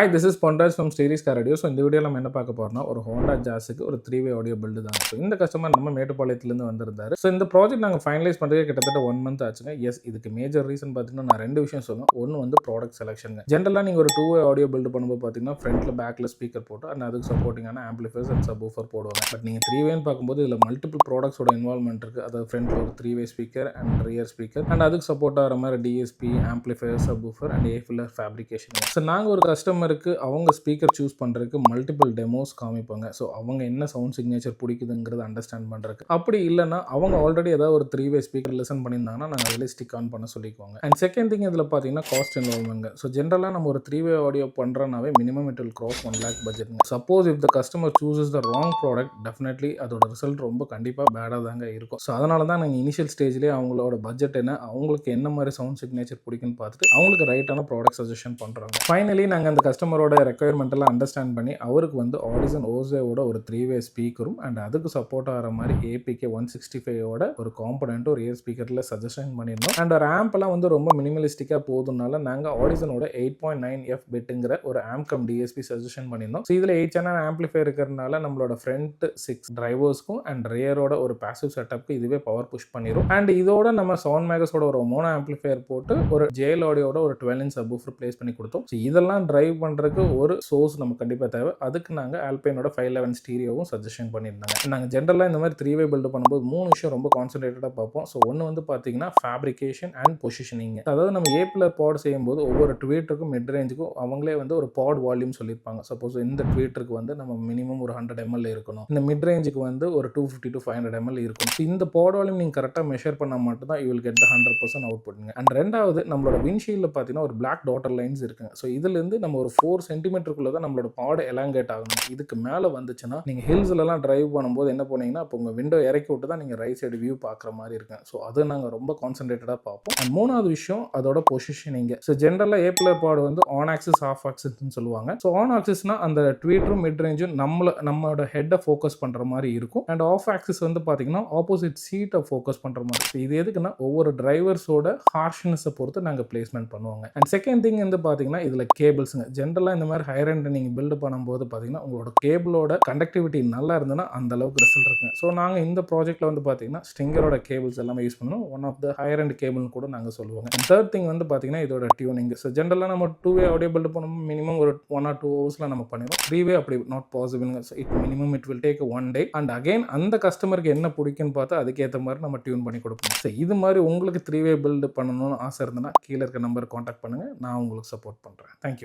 Hi, this is Ponraj from Series Car Radio. So இந்த வீடியோவில் நம்ம என்ன பார்க்க போறோம்னா ஒரு ஹோண்டா ஜாஸுக்கு ஒரு 3-வே ஆடியோ பில்டு தான். ஸோ இந்த கஸ்டமர் நம்ம மேட்டுப்பாளையத்துலேருந்து வந்திருந்தாரு. ஸோ இந்த ப்ராஜெக்ட் நாங்கள் ஃபைனலைஸ் பண்ணுறதுக்கு கிட்டத்தட்ட 1 மந்த் ஆச்சுங்க. எஸ், இதுக்கு மேஜர் ரீசன் பார்த்தீங்கன்னா நான் 2 விஷயம் சொல்லுவேன். ஒன்று வந்து ப்ராடக்ட் செலெக்ஷனுங்க. ஜென்ரலாக நீங்கள் ஒரு 2-வே ஆடியோ பில்டு பண்ணும்போது பார்த்தீங்கன்னா ஃப்ரண்ட்டில் பேக்கில் ஸ்பீக்கர் போட்டு அண்ட் அதுக்கு சப்போர்ட்டிங்கான ஆம்பிளிஃபைர்ஸ் அண்ட் சப்வூஃபர் போடுவாங்க. பட் நீங்கள் 3-வேன்னு பார்க்கும்போது இதில் மல்டிபிள் ப்ராடக்ட்ஸோட இன்வால்மெண்ட் இருக்குது. அதாவது ஃப்ரண்ட்டில் ஒரு 3-வே speaker and rear speaker and அதுக்கு சப்போர்ட் ஆகிற மாதிரி DSP, amplifier, subwoofer and A pillar fabrication. So நாங்கள் ஒரு கஸ்டமருக்கு அவங்க ஸ்பீக்கர் சூஸ் பண்ணுறதுக்கு மல்டிபிள் டெமோஸ் காமிப்பாங்க. ஸோ அவங்க என்ன சவுண்ட் சிக்னேச்சர் பிடிக்குதுங்கிறத அண்டர்ஸ்டாண்ட் பண்ணுறதுக்கு. அப்படி இல்லைனா அவங்க ஆல்ரெடி ஏதாவது ஒரு 3-வே ஸ்பீக்கர் லிசன் பண்ணியிருந்தாங்கன்னா நாங்கள் அதில் ஸ்டிக் ஆன் பண்ண சொல்லிக்குவாங்க. அண்ட் செகண்ட் திங் இதில் பார்த்தீங்கன்னா காஸ்ட் இன்வால்வ்மெண்ட். ஸோ ஜென்ரலாக நம்ம ஒரு 3-வே ஆடியோ பண்ணுறனாவே minimum it will cross 1 lakh budget. Suppose if the customer chooses the wrong product, definitely அதோட ரிசல்ட் ரொம்ப கண்டிப்பாக பேடாக தாங்க இருக்கும். ஸோ அதனால தான் நாங்கள் இனிஷியல் ஸ்டேஜ்லேயே அவங்களோட பட்ஜெட் என்ன, அவங்களுக்கு என்ன மாதிரி சவுண்ட் சிக்னேச்சர் பிடிக்குன்னு பார்த்துட்டு அவங்களுக்கு ரைட்டான ப்ராடக்ட் சஜஷன் பண்ணுறாங்க. ஃபைனலி நாங்கள் அந்த கஸ்டமரோட ரெக்குயர்மெண்ட் எல்லாம் அண்டர்ஸ்டாண்ட் பண்ணி அவருக்கு வந்து ஆடிசன் ஓசேவோட ஒரு 3-வே ஸ்பீக்கரும் அண்ட் அதுக்கு சப்போர்ட் ஆகிற மாதிரி ஏபிகே 165ஓட ஒரு காம்பனண்ட் ஒரு ஏர் ஸ்பீக்கரில் சஜஷன் பண்ணியிருந்தோம். அண்ட் ஒரு ஆம்ப்லாம் வந்து ரொம்ப மினிமலிஸ்டிக்காக போதுனால நாங்கள் ஆடிசனோட 8.9F பிட்டுங்கிற ஒரு ஆம்ப் கம் டிஎஸ்பி சஜஷன் பண்ணியிருந்தோம். ஸோ இதில் 8 சேனல் ஆம்பிளிஃபையர் இருக்கிறதுனால நம்மளோட ஃப்ரண்ட் 6 டிரைவர்ஸ்க்கும் அண்ட் ரியரோட ஒரு பாசிவ் செட்டப்க்கு இதுவே பவர் புஷ் பண்ணிடும். அண்ட் இதோட நம்ம சவுண்ட் மேகஸோட ஒரு மோனோ ஆம்பிளிஃபையர் போட்டு ஒரு ஜேல் ஆடியோட ஒரு 12-inch சப்வூஃபர் பிளேஸ் பண்ணி கொடுத்தோம். ஸோ இதெல்லாம் டிரைவ் பண்ணுறதுக்கு ஒரு சோர்ஸ் நம்ம கண்டிப்பாக தேவை. அதுக்கு நாங்கள் ஆல்பைனோட 511 ஸ்டீரியோவும் சஜஷன் பண்ணியிருந்தாங்க. நாங்கள் ஜென்ரலாக இந்த மாதிரி 3-வே பில்டு பண்ணும்போது 3 விஷயம் ரொம்ப கான்சன்ட்ரேட்டடாக பார்ப்போம். ஸோ ஒன்று வந்து பார்த்தீங்கன்னா ஃபேப்ரிகேஷன் அண்ட் பொசிஷனிங். அதாவது நம்ம ஏ-பில்லர் பாட் செய்யும்போது ஒவ்வொரு ட்வீட்டருக்கும் மிட் ரேஞ்சுக்கும் அவங்களே வந்து ஒரு பாட் வால்யூம் சொல்லியிருப்பாங்க. சப்போஸ் இந்த ட்வீட்டருக்கு வந்து நம்ம மினிமம் ஒரு 100 ml இருக்கணும், இந்த மிட் ரேஞ்சுக்கு வந்து ஒரு 250 to 500 ml இருக்கணும். இந்த பாட் வால்யூம் நீங்கள் கரெக்டாக மெஷர் பண்ணால் மட்டும் தான் யூ வில் கெட் த 100% அவுட் புட்டுங்க. அண்ட் ரெண்டாவது நம்மளோட விண்ட்ஷீல்டில் பார்த்தீங்கன்னா ஒரு பிளாக் டாட்டர் லைன்ஸ் இருக்குங்க. ஸோ இதுலேருந்து நம்ம ஒரு 4 சென்டிமீட்டருக்குள்ளே தான் நம்மளோட பாட் எலாங்கேட் ஆகணும். இதுக்கு மேலே வந்துச்சுன்னா நீங்கள் ஹில்ஸ்லலாம் டிரைவ் பண்ணும்போது என்ன பண்ணீங்கன்னா அப்போ உங்கள் விண்டோ இறக்கி விட்டு தான் நீங்கள் ரைட் சைடு வியூ பார்க்குற மாதிரி இருக்கும். ஸோ அது நாங்கள் ரொம்ப கான்சன்ட்ரேட்டடாக பார்ப்போம். அண்ட் மூணாவது விஷயம் அதோட பொசிஷனிங். ஸோ ஜென்ரலாக ஏ-பில்லர் பாட் வந்து ஆன் ஆக்சிஸ் ஆஃப் ஆக்சிஸ்ன்னு சொல்லுவாங்க. ஸோ ஆன் ஆக்சிஸ்னா அந்த ட்வீட்டரும் மிட் ரேஞ்சும் நம்மளோட ஹெட்டை ஃபோக்கஸ் பண்ணுற மாதிரி இருக்கும். அண்ட் ஆஃப் ஆக்சிஸ் வந்து பார்த்தீங்கன்னா ஆப்போசிட் சீட்டை ஃபோக்கஸ் பண்ணுற மாதிரி. ஸோ இது எதுக்குன்னா ஒவ்வொரு டிரைவர்ஸோட ஹார்ஷ்னஸை பொறுத்து நாங்கள் பிளேஸ்மெண்ட் பண்ணுவாங்க. அண்ட் செகண்ட் திங் வந்து பார்த்தீங்கன்னா இதில் கேபிள்ஸுங்க. ஜென்ரலாக இந்த மாதிரி ஹையர் எண்ட் நீங்கள் பில்டு பண்ணும்போது பார்த்தீங்கன்னா உங்களோட கேபிளோட கண்டக்டிவிட்டி நல்லா இருந்ததுன்னா அந்த அளவுக்கு ரிசல்ட் இருக்குங்க. ஸோ நாங்கள் இந்த ப்ராஜெக்ட்டில் வந்து பார்த்தீங்கன்னா ஸ்டிங்கரோட கேபிள்ஸ் எல்லாமே யூஸ் பண்ணணும். One of the higher end கேபிள்னு கூட நாங்கள் சொல்லுவோம். அண்ட் தேர்ட் திங் வந்து பார்த்தீங்கன்னா இதோட டியூனிங். ஸோ ஜென்ரலாக நம்ம 2-வே ஆடியோ பில்டு பண்ணும்போது மினிமம் ஒரு 1 or 2 ஹவர்ஸில் நம்ம பண்ணிடுவோம். 3-வே அப்படி நாட் பாசிபிள்ங்க. So it will take 1 day. And again அந்த கஸ்டமருக்கு என்ன பிடிக்குன்னு பார்த்து அதுக்கேற்ற மாதிரி நம்ம டியூன் பண்ணி கொடுப்போம். ஸோ இது மாதிரி உங்களுக்கு 3-வே பில்டு பண்ணணும்னு ஆசை இருந்ததுன்னா கீழே இருக்க நம்பர் காண்டாக்ட் பண்ணுங்கள். நான் உங்களுக்கு சப்போர்ட் பண்ணுறேன். தேங்க்யூ.